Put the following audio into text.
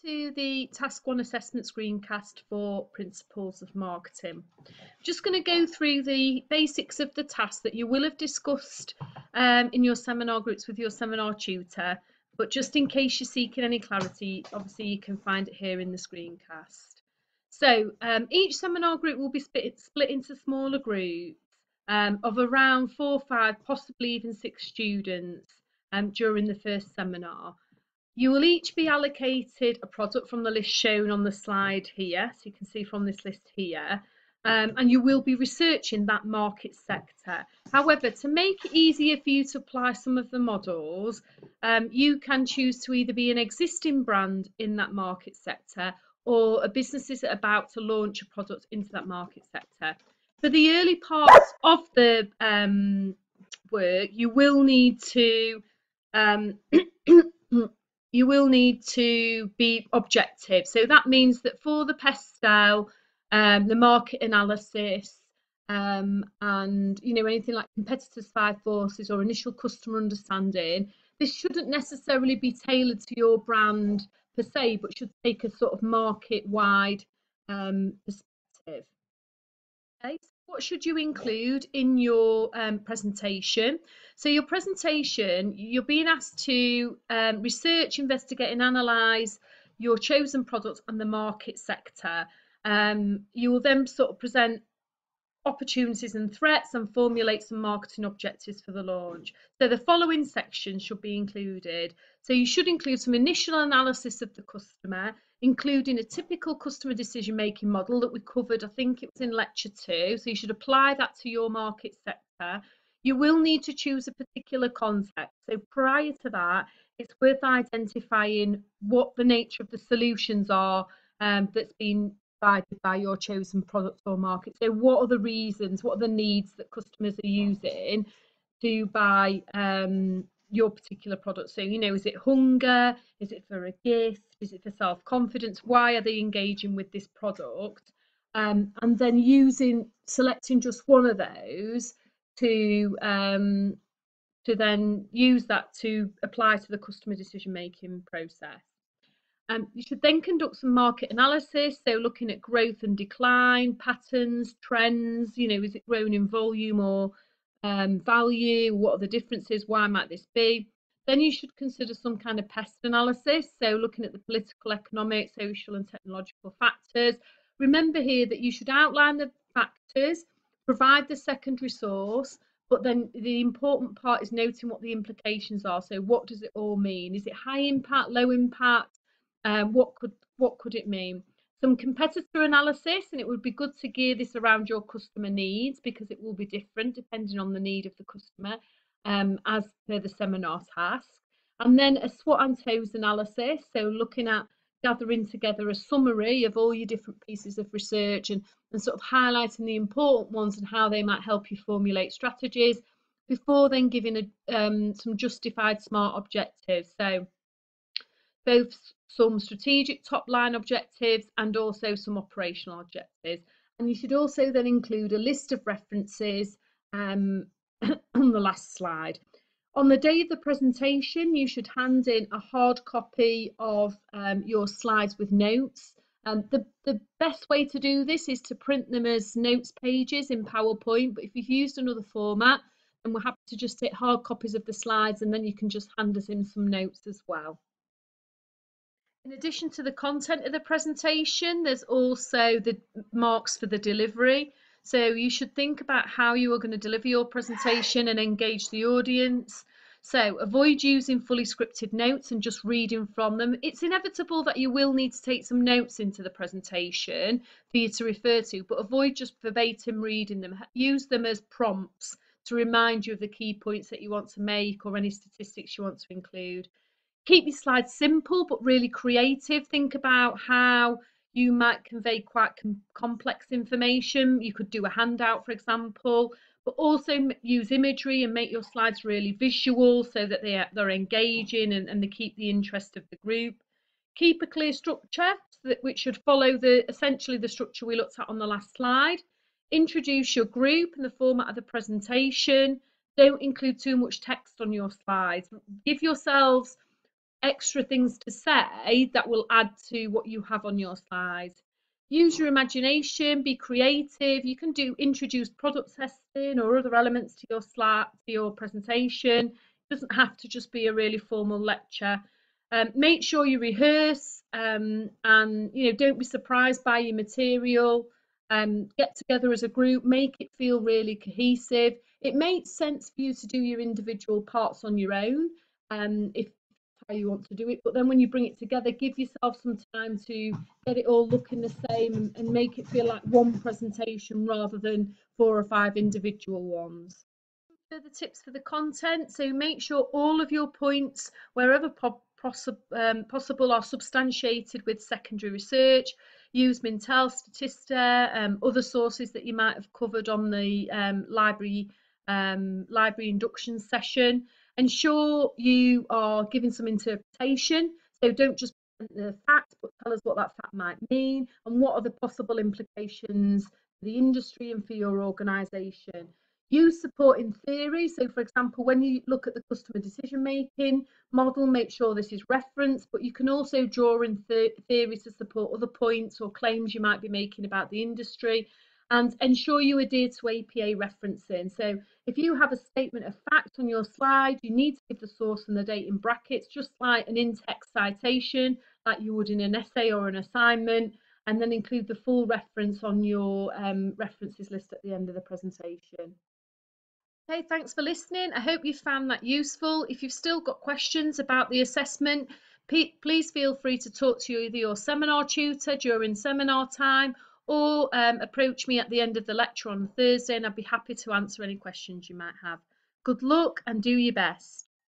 To the Task One Assessment screencast for Principles of Marketing. Just going to go through the basics of the task that you will have discussed in your seminar groups with your seminar tutor, but just in case you're seeking any clarity, obviously you can find it here in the screencast. So each seminar group will be split into smaller groups of around 4 or 5, possibly even 6 students during the first seminar. You will each be allocated a product from the list shown on the slide here, so you can see from this list here, and you will be researching that market sector. However, to make it easier for you to apply some of the models, you can choose to either be an existing brand in that market sector or a business is about to launch a product into that market sector. For the early parts of the work, you will need to you will need to be objective. So that means that for the pestle, the market analysis, and anything like competitors' 5 forces or initial customer understanding, this shouldn't necessarily be tailored to your brand per se, but should take a sort of market-wide perspective. Okay, so what should you include in your presentation? So your presentation, you're being asked to research, investigate and analyse your chosen product and the market sector. You will then sort of present opportunities and threats and formulate some marketing objectives for the launch. So the following sections should be included. So you should include some initial analysis of the customer, including a typical customer decision making model that we covered, I think it was in lecture 2. So you should apply that to your market sector. You will need to choose a particular context. So prior to that, it's worth identifying what the nature of the solutions are that's been provided by your chosen product or market. So what are the reasons, what are the needs that customers are using to buy your particular product? So, is it hunger? Is it for a gift? Is it for self-confidence? Why are they engaging with this product? And then selecting just one of those to then use that to apply to the customer decision-making process. You should then conduct some market analysis, so looking at growth and decline, patterns, trends, is it growing in volume or value? What are the differences? Why might this be? Then you should consider some kind of pest analysis, so looking at the political, economic, social and technological factors. Remember here that you should outline the factors, provide the secondary source, but then the important part is noting what the implications are. So what does it all mean? Is it high impact, low impact? What could it mean? Some competitor analysis, and it would be good to gear this around your customer needs because it will be different depending on the need of the customer as per the seminar task. And then a SWOT and TOES analysis, so looking at gathering together a summary of all your different pieces of research and sort of highlighting the important ones and how they might help you formulate strategies before then giving some justified SMART objectives. So both some strategic top line objectives and also some operational objectives. And you should also then include a list of references on the last slide. On the day of the presentation, you should hand in a hard copy of your slides with notes. The best way to do this is to print them as notes pages in PowerPoint, but if you've used another format, then we're happy to just take hard copies of the slides and then you can just hand us in some notes as well. In addition to the content of the presentation, there's also the marks for the delivery. So you should think about how you are going to deliver your presentation and engage the audience. So avoid using fully scripted notes and just reading from them. It's inevitable that you will need to take some notes into the presentation for you to refer to, but avoid just verbatim reading them. Use them as prompts to remind you of the key points that you want to make or any statistics you want to include. Keep your slides simple but really creative. Think about how you might convey quite complex information. You could do a handout, for example, but also use imagery and make your slides really visual so that they're engaging and they keep the interest of the group. Keep a clear structure which should follow essentially the structure we looked at on the last slide. Introduce your group and the format of the presentation. Don't include too much text on your slides. Give yourselves extra things to say that will add to what you have on your slides. Use your imagination, be creative. You can introduce product testing or other elements to your slide, to your presentation. It doesn't have to just be a really formal lecture. Make sure you rehearse, and don't be surprised by your material. Get together as a group, make it feel really cohesive. It makes sense for you to do your individual parts on your own, if how you want to do it, but then when you bring it together, give yourself some time to get it all looking the same and make it feel like one presentation rather than 4 or 5 individual ones. Further tips for the content. So make sure all of your points, wherever possible, are substantiated with secondary research. Use Mintel, Statista, other sources that you might have covered on the library induction session. Ensure you are giving some interpretation. So don't just present the fact, but tell us what that fact might mean and what are the possible implications for the industry and for your organisation. Use support in theory. So, for example, when you look at the customer decision making model, make sure this is referenced, but you can also draw in theory to support other points or claims you might be making about the industry, and ensure you adhere to APA referencing. So, if you have a statement of fact on your slide, you need to give the source and the date in brackets, just like an in-text citation, like you would in an essay or an assignment, and then include the full reference on your references list at the end of the presentation. Okay, thanks for listening. I hope you found that useful. If you've still got questions about the assessment, please feel free to talk to either your seminar tutor during seminar time or approach me at the end of the lecture on Thursday, and I'd be happy to answer any questions you might have. Good luck and do your best.